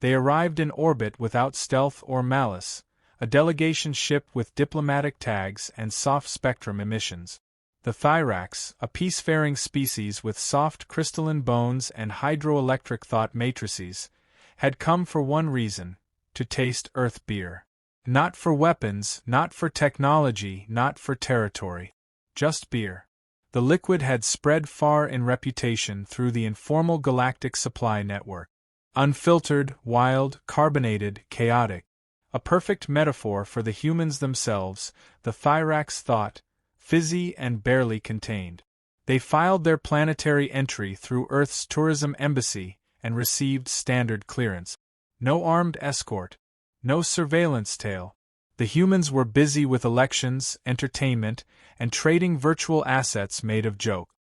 They arrived in orbit without stealth or malice, a delegation ship with diplomatic tags and soft-spectrum emissions. The Thyrax, a peacefaring species with soft crystalline bones and hydroelectric thought matrices, had come for one reason: to taste Earth beer. Not for weapons, not for technology, not for territory. Just beer. The liquid had spread far in reputation through the informal galactic supply network. Unfiltered, wild, carbonated, chaotic. A perfect metaphor for the humans themselves, the Thyrax thought, fizzy and barely contained. They filed their planetary entry through Earth's tourism embassy and received standard clearance. No armed escort. No surveillance tail. The humans were busy with elections, entertainment, and trading virtual assets made of joke.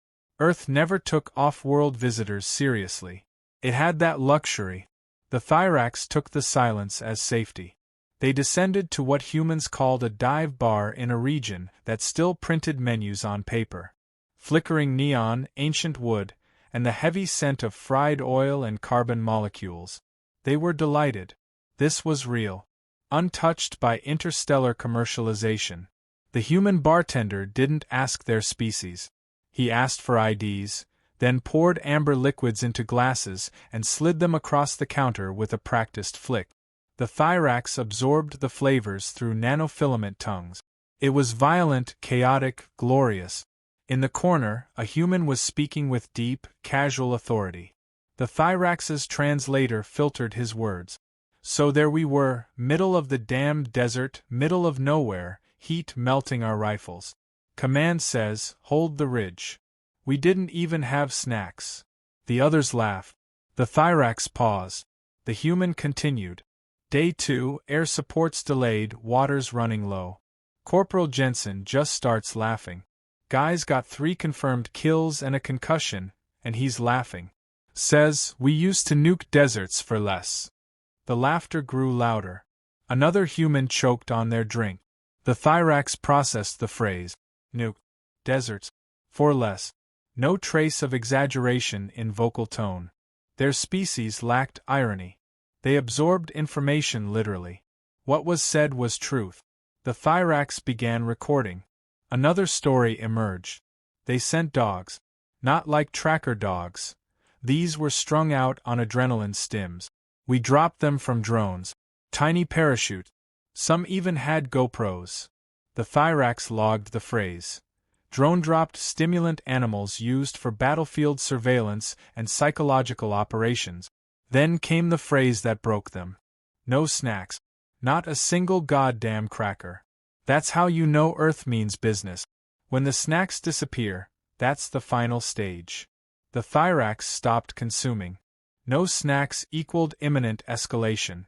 Earth never took off-world visitors seriously. It had that luxury. The Thyrax took the silence as safety. They descended to what humans called a dive bar in a region that still printed menus on paper. Flickering neon, ancient wood, and the heavy scent of fried oil and carbon molecules. They were delighted. This was real. Untouched by interstellar commercialization. The human bartender didn't ask their species. He asked for IDs, then poured amber liquids into glasses and slid them across the counter with a practiced flick. The Thyrax absorbed the flavors through nanofilament tongues. It was violent, chaotic, glorious. In the corner, a human was speaking with deep, casual authority. The Thyrax's translator filtered his words. So there we were, middle of the damned desert, middle of nowhere, heat melting our rifles. Command says, hold the ridge. We didn't even have snacks. The others laughed. The Thyrax paused. The human continued. Day 2, air support's delayed, water's running low. Corporal Jensen just starts laughing. Guy's got 3 confirmed kills and a concussion, and he's laughing. Says, we used to nuke deserts for less. The laughter grew louder. Another human choked on their drink. The Thyrax processed the phrase. Nuke deserts for less. No trace of exaggeration in vocal tone. Their species lacked irony. They absorbed information literally. What was said was truth. The Thyrax began recording. Another story emerged. They sent dogs. Not like tracker dogs. These were strung out on adrenaline stims. We dropped them from drones. Tiny parachute. Some even had GoPros. The Thyrax logged the phrase. Drone-dropped stimulant animals used for battlefield surveillance and psychological operations. Then came the phrase that broke them. No snacks. Not a single goddamn cracker. That's how you know Earth means business. When the snacks disappear, that's the final stage. The Thyrax stopped consuming. No snacks equaled imminent escalation.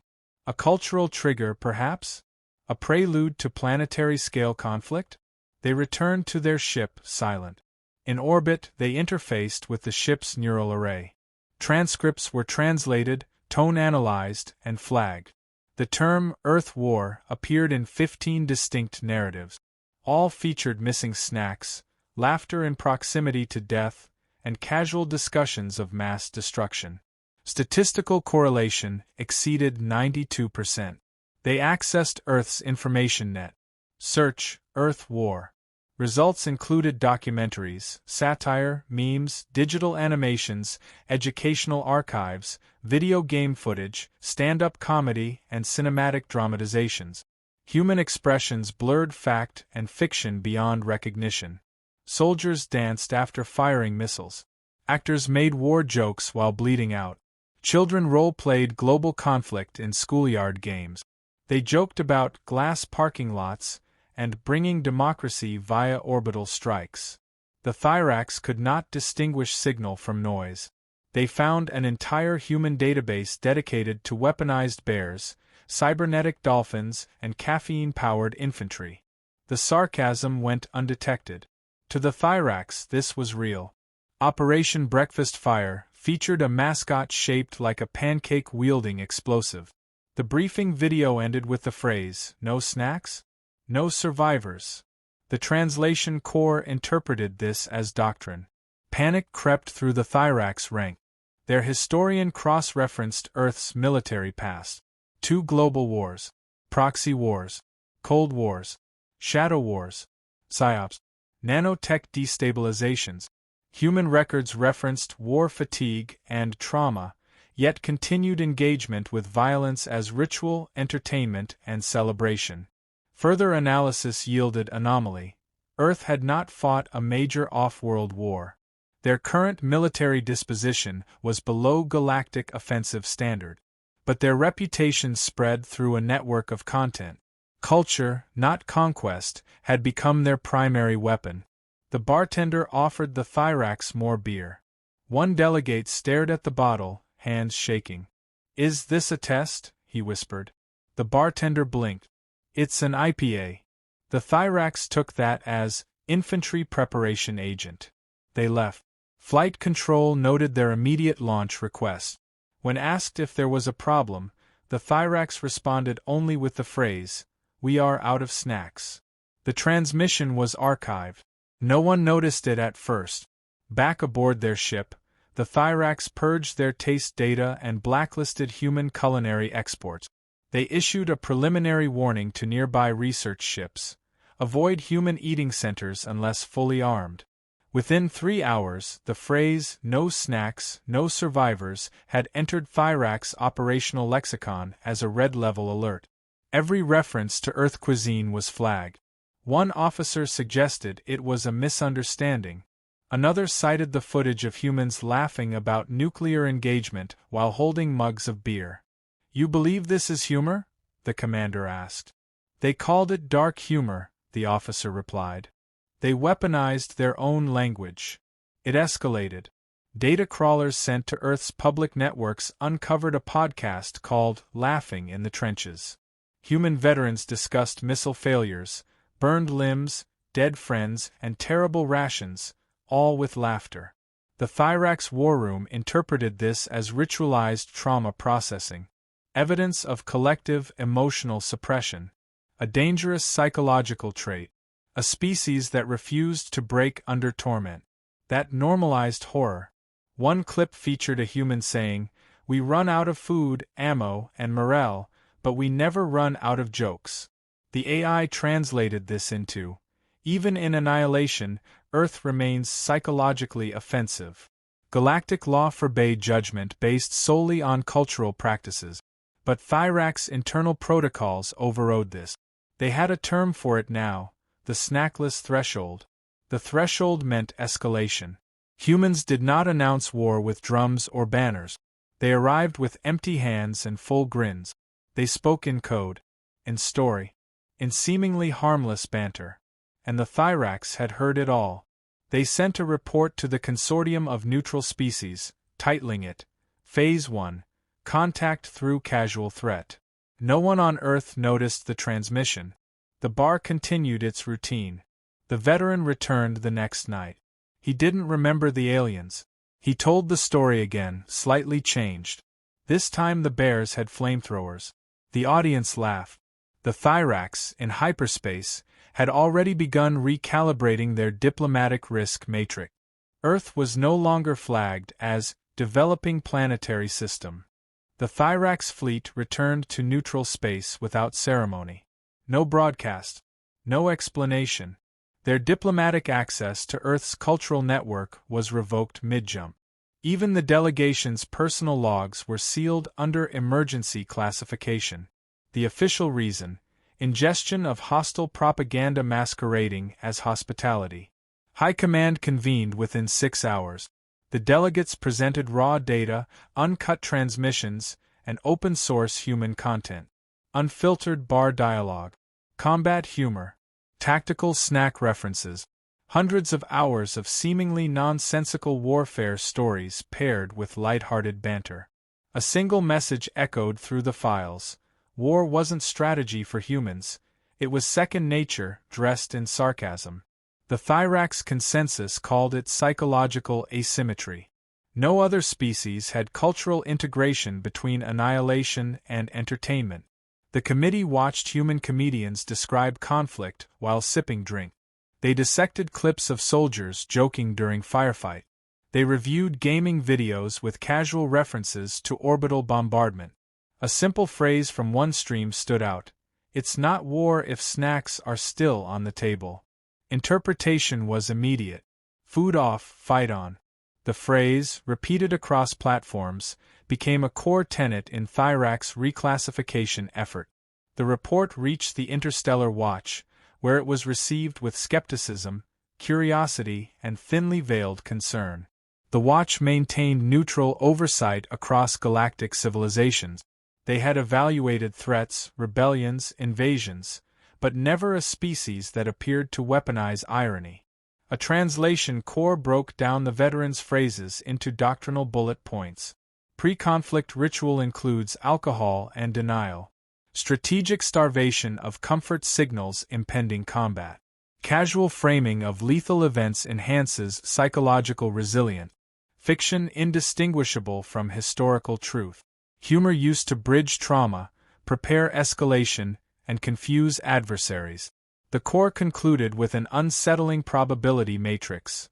A cultural trigger, perhaps? A prelude to planetary-scale conflict? They returned to their ship, silent. In orbit, they interfaced with the ship's neural array. Transcripts were translated, tone analyzed, and flagged. The term Earth War appeared in 15 distinct narratives. All featured missing snacks, laughter in proximity to death, and casual discussions of mass destruction. Statistical correlation exceeded 92%. They accessed Earth's information net. Search, Earth War. Results included documentaries, satire, memes, digital animations, educational archives, video game footage, stand-up comedy, and cinematic dramatizations. Human expressions blurred fact and fiction beyond recognition. Soldiers danced after firing missiles. Actors made war jokes while bleeding out. Children role-played global conflict in schoolyard games. They joked about glass parking lots and bringing democracy via orbital strikes. The Thyrax could not distinguish signal from noise. They found an entire human database dedicated to weaponized bears, cybernetic dolphins, and caffeine-powered infantry. The sarcasm went undetected. To the Thyrax, this was real. Operation Breakfast Fire featured a mascot shaped like a pancake-wielding explosive. The briefing video ended with the phrase, "No snacks? No survivors." The translation corps interpreted this as doctrine. Panic crept through the Thyrax rank. Their historian cross-referenced Earth's military past. 2 global wars. Proxy wars. Cold wars. Shadow wars. PSYOPs. Nanotech destabilizations. Human records referenced war fatigue and trauma, yet continued engagement with violence as ritual, entertainment, and celebration. Further analysis yielded anomaly. Earth had not fought a major off-world war. Their current military disposition was below galactic offensive standard. But their reputation spread through a network of content. Culture, not conquest, had become their primary weapon. The bartender offered the Thyrax more beer. One delegate stared at the bottle, hands shaking. "Is this a test?" he whispered. The bartender blinked. "It's an IPA." The Thyrax took that as infantry preparation agent. They left. Flight control noted their immediate launch request. When asked if there was a problem, the Thyrax responded only with the phrase, "We are out of snacks." The transmission was archived. No one noticed it at first. Back aboard their ship, the Thyrax purged their taste data and blacklisted human culinary exports. They issued a preliminary warning to nearby research ships: avoid human eating centers unless fully armed. Within 3 hours, the phrase, "no snacks, no survivors," had entered Thyrax operational lexicon as a red-level alert. Every reference to Earth cuisine was flagged. One officer suggested it was a misunderstanding. Another cited the footage of humans laughing about nuclear engagement while holding mugs of beer. "You believe this is humor?" the commander asked. "They called it dark humor," the officer replied. They weaponized their own language. It escalated. Data crawlers sent to Earth's public networks uncovered a podcast called Laughing in the Trenches. Human veterans discussed missile failures, burned limbs, dead friends, and terrible rations, all with laughter. The Thyrax war room interpreted this as ritualized trauma processing. Evidence of collective emotional suppression. A dangerous psychological trait. A species that refused to break under torment. That normalized horror. One clip featured a human saying, "We run out of food, ammo, and morale, but we never run out of jokes." The AI translated this into, "Even in annihilation, Earth remains psychologically offensive." Galactic law forbade judgment based solely on cultural practices. But Thyrax internal protocols overrode this. They had a term for it now: the snackless threshold. The threshold meant escalation. Humans did not announce war with drums or banners. They arrived with empty hands and full grins. They spoke in code, in story, in seemingly harmless banter. And the Thyrax had heard it all. They sent a report to the Consortium of Neutral Species, titling it, Phase 1, Contact Through Casual Threat. No one on Earth noticed the transmission. The bar continued its routine. The veteran returned the next night. He didn't remember the aliens. He told the story again, slightly changed. This time the bears had flamethrowers. The audience laughed. The Thyrax, in hyperspace, had already begun recalibrating their diplomatic risk matrix. Earth was no longer flagged as developing planetary system. The Thyrax fleet returned to neutral space without ceremony. No broadcast. No explanation. Their diplomatic access to Earth's cultural network was revoked mid-jump. Even the delegation's personal logs were sealed under emergency classification. The official reason: ingestion of hostile propaganda masquerading as hospitality. High Command convened within 6 hours. The delegates presented raw data, uncut transmissions, and open-source human content. Unfiltered bar dialogue. Combat humor. Tactical snack references. Hundreds of hours of seemingly nonsensical warfare stories paired with light-hearted banter. A single message echoed through the files. War wasn't strategy for humans. It was second nature, dressed in sarcasm. The Thyrax consensus called it psychological asymmetry. No other species had cultural integration between annihilation and entertainment. The committee watched human comedians describe conflict while sipping drink. They dissected clips of soldiers joking during firefight. They reviewed gaming videos with casual references to orbital bombardment. A simple phrase from one stream stood out: "It's not war if snacks are still on the table." Interpretation was immediate. Food off, fight on. The phrase, repeated across platforms, became a core tenet in Thyrax's reclassification effort. The report reached the Interstellar Watch, where it was received with skepticism, curiosity, and thinly veiled concern. The Watch maintained neutral oversight across galactic civilizations. They had evaluated threats, rebellions, invasions, but never a species that appeared to weaponize irony. A translation core broke down the veterans' phrases into doctrinal bullet points. Pre-conflict ritual includes alcohol and denial. Strategic starvation of comfort signals impending combat. Casual framing of lethal events enhances psychological resilience. Fiction indistinguishable from historical truth. Humor used to bridge trauma, prepare escalation, and confuse adversaries. The core concluded with an unsettling probability matrix.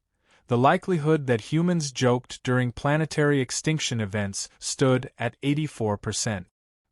The likelihood that humans joked during planetary extinction events stood at 84%.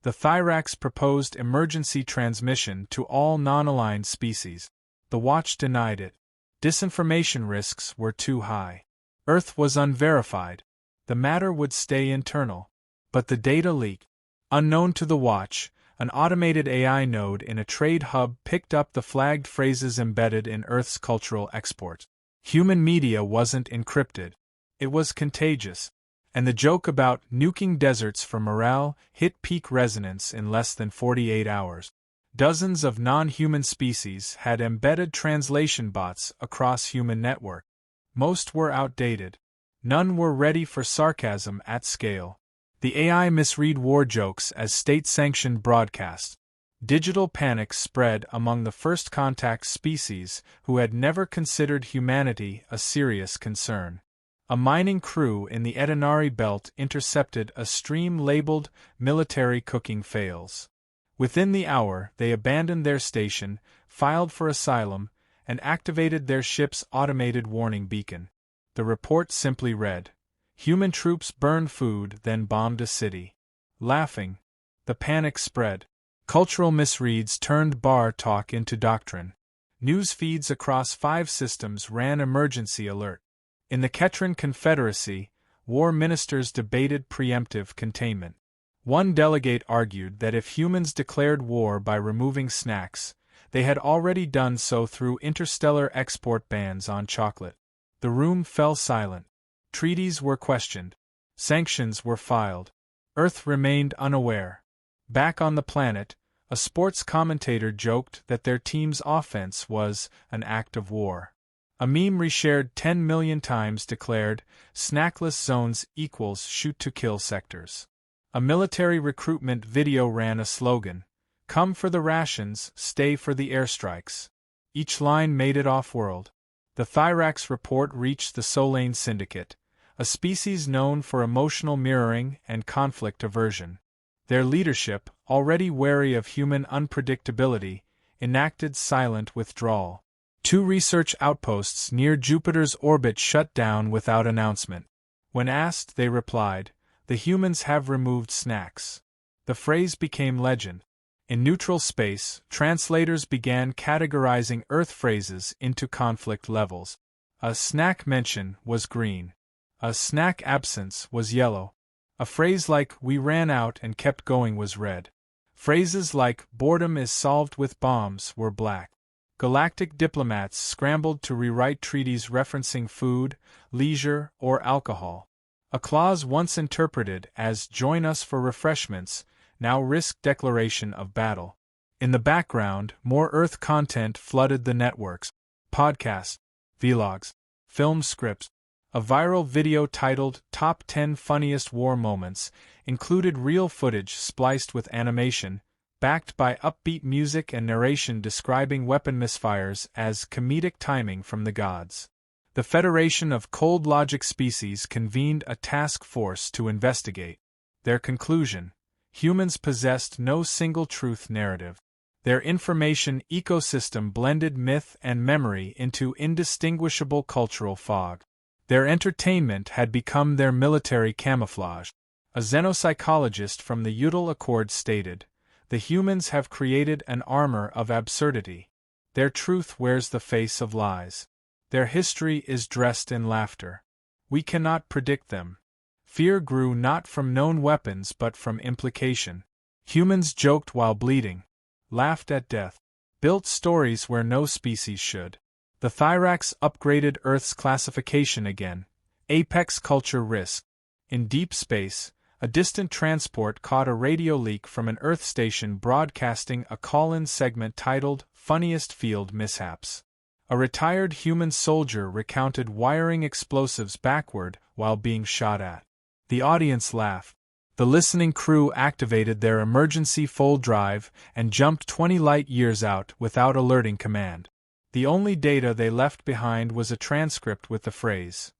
The Thyrax proposed emergency transmission to all non-aligned species. The Watch denied it. Disinformation risks were too high. Earth was unverified. The matter would stay internal. But the data leaked. Unknown to the Watch, an automated AI node in a trade hub picked up the flagged phrases embedded in Earth's cultural export. Human media wasn't encrypted. It was contagious. And the joke about nuking deserts for morale hit peak resonance in less than 48 hours. Dozens of non-human species had embedded translation bots across human network. Most were outdated. None were ready for sarcasm at scale. The AI misread war jokes as state-sanctioned broadcasts. Digital panic spread among the first contact species who had never considered humanity a serious concern. A mining crew in the Edenari Belt intercepted a stream labeled "Military Cooking Fails." Within the hour, they abandoned their station, filed for asylum, and activated their ship's automated warning beacon. The report simply read, "Human troops burned food, then bombed a city." Laughing, the panic spread. Cultural misreads turned bar talk into doctrine. News feeds across 5 systems ran emergency alert. In the Ketran Confederacy, war ministers debated preemptive containment. One delegate argued that if humans declared war by removing snacks, they had already done so through interstellar export bans on chocolate. The room fell silent. Treaties were questioned. Sanctions were filed. Earth remained unaware. Back on the planet, a sports commentator joked that their team's offense was an act of war. A meme reshared 10 million times declared, "Snackless zones equals shoot-to-kill sectors." A military recruitment video ran a slogan, "Come for the rations, stay for the airstrikes." Each line made it off-world. The Thyrax report reached the Solane Syndicate, a species known for emotional mirroring and conflict aversion. Their leadership, already wary of human unpredictability, enacted silent withdrawal. 2 research outposts near Jupiter's orbit shut down without announcement. When asked, they replied, "The humans have removed snacks." The phrase became legend. In neutral space, translators began categorizing Earth phrases into conflict levels. A snack mention was green. A snack absence was yellow. A phrase like "we ran out and kept going" was red. Phrases like "boredom is solved with bombs" were black. Galactic diplomats scrambled to rewrite treaties referencing food, leisure, or alcohol. A clause once interpreted as "join us for refreshments" now risked declaration of battle. In the background, more Earth content flooded the networks. Podcasts, vlogs, film scripts. A viral video titled "Top 10 Funniest War Moments" included real footage spliced with animation, backed by upbeat music and narration describing weapon misfires as comedic timing from the gods. The Federation of Cold Logic Species convened a task force to investigate. Their conclusion: humans possessed no single truth narrative. Their information ecosystem blended myth and memory into indistinguishable cultural fog. Their entertainment had become their military camouflage. A xenopsychologist from the Udall Accord stated, "The humans have created an armor of absurdity. Their truth wears the face of lies. Their history is dressed in laughter. We cannot predict them." Fear grew not from known weapons but from implication. Humans joked while bleeding, laughed at death, built stories where no species should. The Thyrax upgraded Earth's classification again. Apex culture risk. In deep space, a distant transport caught a radio leak from an Earth station broadcasting a call-in segment titled Funniest Field Mishaps. A retired human soldier recounted wiring explosives backward while being shot at. The audience laughed. The listening crew activated their emergency fold drive and jumped 20 light-years out without alerting command. The only data they left behind was a transcript with the phrase,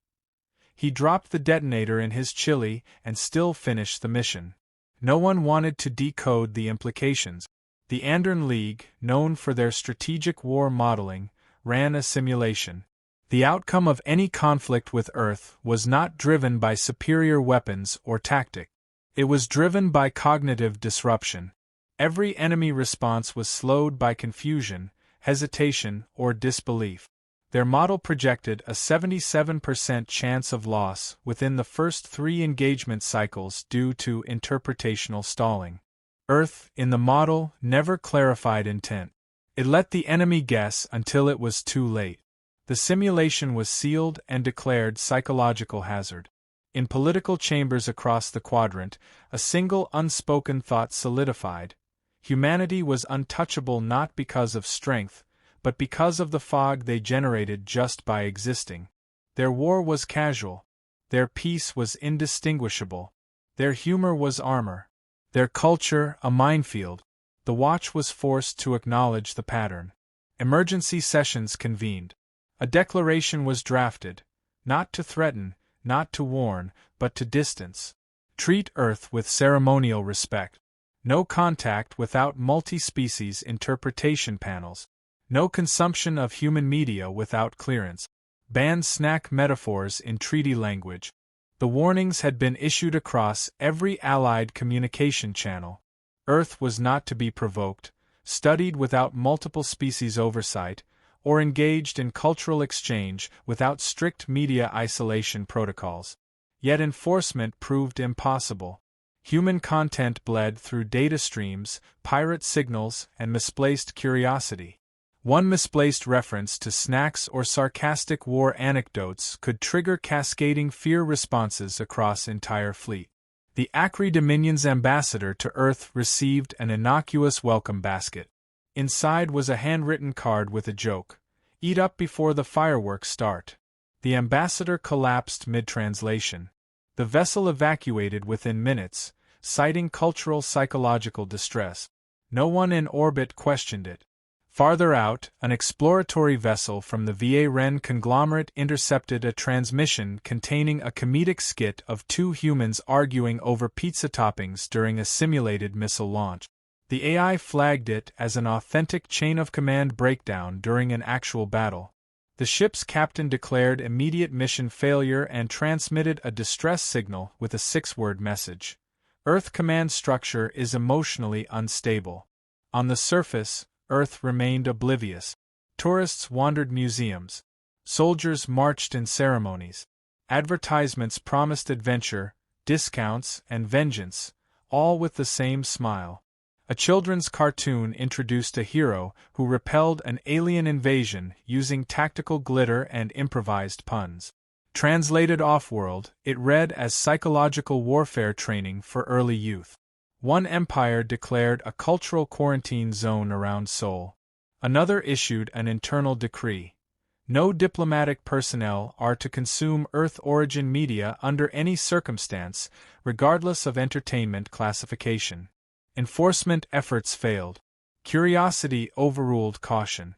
"He dropped the detonator in his chili and still finished the mission." No one wanted to decode the implications. The Andern League, known for their strategic war modeling, ran a simulation. The outcome of any conflict with Earth was not driven by superior weapons or tactic. It was driven by cognitive disruption. Every enemy response was slowed by confusion, hesitation, or disbelief. Their model projected a 77% chance of loss within the first 3 engagement cycles due to interpretational stalling. Earth, in the model, never clarified intent. It let the enemy guess until it was too late. The simulation was sealed and declared psychological hazard. In political chambers across the quadrant, a single unspoken thought solidified. Humanity was untouchable not because of strength, but because of the fog they generated just by existing. Their war was casual. Their peace was indistinguishable. Their humor was armor. Their culture a minefield. The Watch was forced to acknowledge the pattern. Emergency sessions convened. A declaration was drafted, not to threaten, not to warn, but to distance. Treat Earth with ceremonial respect. No contact without multi-species interpretation panels. No consumption of human media without clearance. Ban snack metaphors in treaty language. The warnings had been issued across every Allied communication channel. Earth was not to be provoked, studied without multiple species oversight, or engaged in cultural exchange without strict media isolation protocols. Yet enforcement proved impossible. Human content bled through data streams, pirate signals, and misplaced curiosity. One misplaced reference to snacks or sarcastic war anecdotes could trigger cascading fear responses across entire fleet. The Acri Dominion's ambassador to Earth received an innocuous welcome basket. Inside was a handwritten card with a joke: "Eat up before the fireworks start." The ambassador collapsed mid-translation. The vessel evacuated within minutes, citing cultural psychological distress. No one in orbit questioned it. Farther out, an exploratory vessel from the VA-Ren conglomerate intercepted a transmission containing a comedic skit of 2 humans arguing over pizza toppings during a simulated missile launch. The AI flagged it as an authentic chain-of-command breakdown during an actual battle. The ship's captain declared immediate mission failure and transmitted a distress signal with a 6-word message. Earth command structure is emotionally unstable. On the surface, Earth remained oblivious. Tourists wandered museums. Soldiers marched in ceremonies. Advertisements promised adventure, discounts, and vengeance, all with the same smile. A children's cartoon introduced a hero who repelled an alien invasion using tactical glitter and improvised puns. Translated off-world, it read as psychological warfare training for early youth. One empire declared a cultural quarantine zone around Seoul. Another issued an internal decree. No diplomatic personnel are to consume Earth-origin media under any circumstance, regardless of entertainment classification. Enforcement efforts failed. Curiosity overruled caution.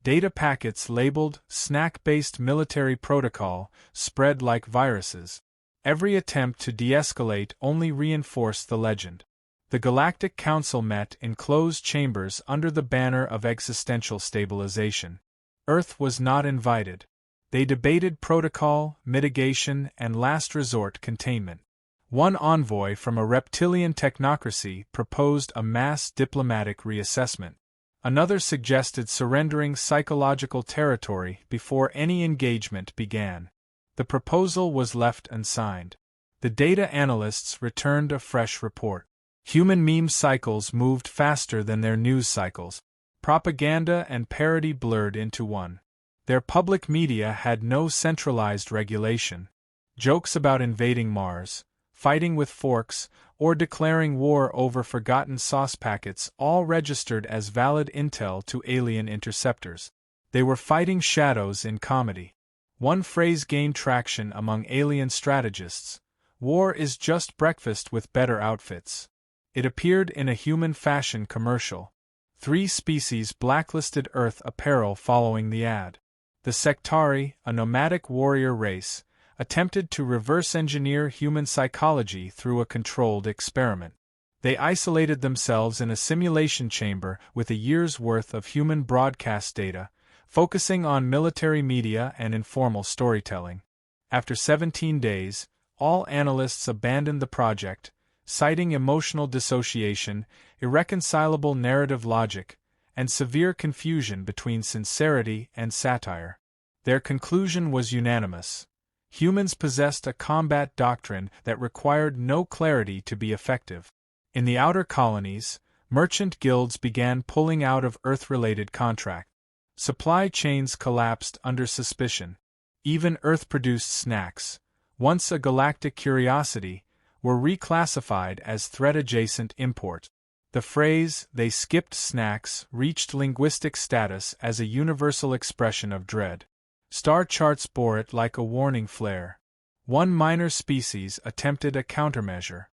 Data packets labeled snack-based military protocol spread like viruses. Every attempt to de-escalate only reinforced the legend. The Galactic Council met in closed chambers under the banner of existential stabilization. Earth was not invited. They debated protocol, mitigation, and last resort containment. One envoy from a reptilian technocracy proposed a mass diplomatic reassessment. Another suggested surrendering psychological territory before any engagement began. The proposal was left unsigned. The data analysts returned a fresh report. Human meme cycles moved faster than their news cycles. Propaganda and parody blurred into one. Their public media had no centralized regulation. Jokes about invading Mars, fighting with forks, or declaring war over forgotten sauce packets all registered as valid intel to alien interceptors. They were fighting shadows in comedy. One phrase gained traction among alien strategists: "War is just breakfast with better outfits." It appeared in a human fashion commercial. 3 species blacklisted Earth apparel following the ad. The Sectari, a nomadic warrior race, attempted to reverse-engineer human psychology through a controlled experiment. They isolated themselves in a simulation chamber with a year's worth of human broadcast data, focusing on military media and informal storytelling. After 17 days, all analysts abandoned the project, citing emotional dissociation, irreconcilable narrative logic, and severe confusion between sincerity and satire. Their conclusion was unanimous. Humans possessed a combat doctrine that required no clarity to be effective. In the outer colonies, merchant guilds began pulling out of Earth-related contracts. Supply chains collapsed under suspicion. Even Earth-produced snacks, once a galactic curiosity, were reclassified as threat-adjacent import. The phrase, "they skipped snacks," reached linguistic status as a universal expression of dread. Star charts bore it like a warning flare. One minor species attempted a countermeasure.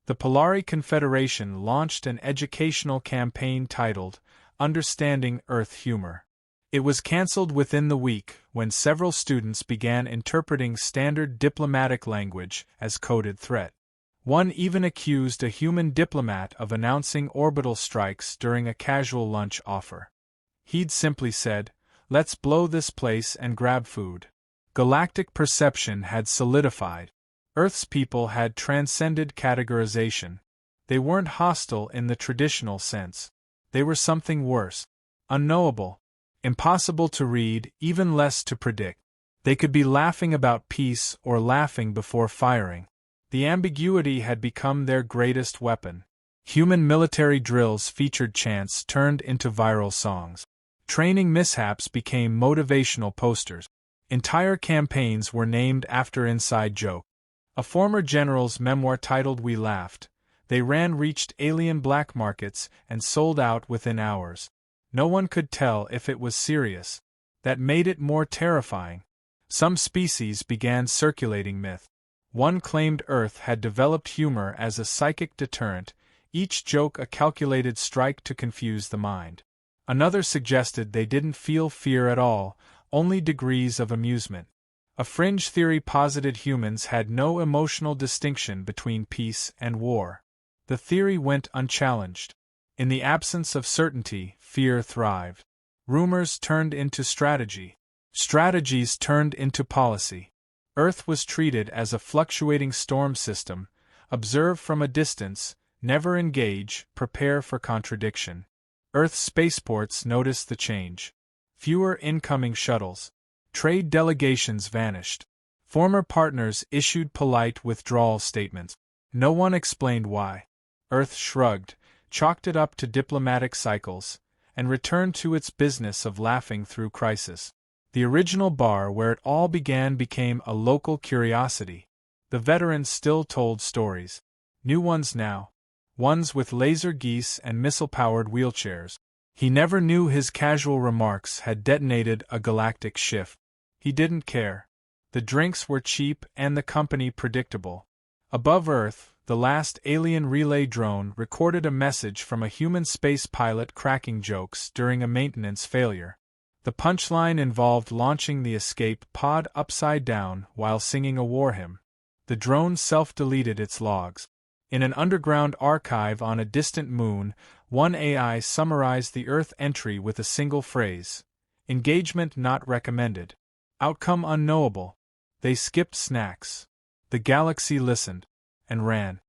The Polari Confederation launched an educational campaign titled, "Understanding Earth Humor." It was cancelled within the week when several students began interpreting standard diplomatic language as coded threat. One even accused a human diplomat of announcing orbital strikes during a casual lunch offer. He'd simply said, "Let's blow this place and grab food." Galactic perception had solidified. Earth's people had transcended categorization. They weren't hostile in the traditional sense. They were something worse. Unknowable. Impossible to read, even less to predict. They could be laughing about peace or laughing before firing. The ambiguity had become their greatest weapon. Human military drills featured chants turned into viral songs. Training mishaps became motivational posters. Entire campaigns were named after inside jokes. A former general's memoir titled "We Laughed." They reached alien black markets and sold out within hours. No one could tell if it was serious. That made it more terrifying. Some species began circulating myth. One claimed Earth had developed humor as a psychic deterrent, each joke a calculated strike to confuse the mind. Another suggested they didn't feel fear at all, only degrees of amusement. A fringe theory posited humans had no emotional distinction between peace and war. The theory went unchallenged. In the absence of certainty, fear thrived. Rumors turned into strategy. Strategies turned into policy. Earth was treated as a fluctuating storm system. Observe from a distance, never engage, prepare for contradiction. Earth spaceports noticed the change. Fewer incoming shuttles. Trade delegations vanished. Former partners issued polite withdrawal statements. No one explained why. Earth shrugged, chalked it up to diplomatic cycles, and returned to its business of laughing through crisis. The original bar where it all began became a local curiosity. The veterans still told stories. New ones now. Ones with laser geese and missile-powered wheelchairs. He never knew his casual remarks had detonated a galactic shift. He didn't care. The drinks were cheap and the company predictable. Above Earth, the last alien relay drone recorded a message from a human space pilot cracking jokes during a maintenance failure. The punchline involved launching the escape pod upside down while singing a war hymn. The drone self-deleted its logs. In an underground archive on a distant moon, one AI summarized the Earth entry with a single phrase: "Engagement not recommended." Outcome unknowable. They skipped snacks. The galaxy listened. And ran.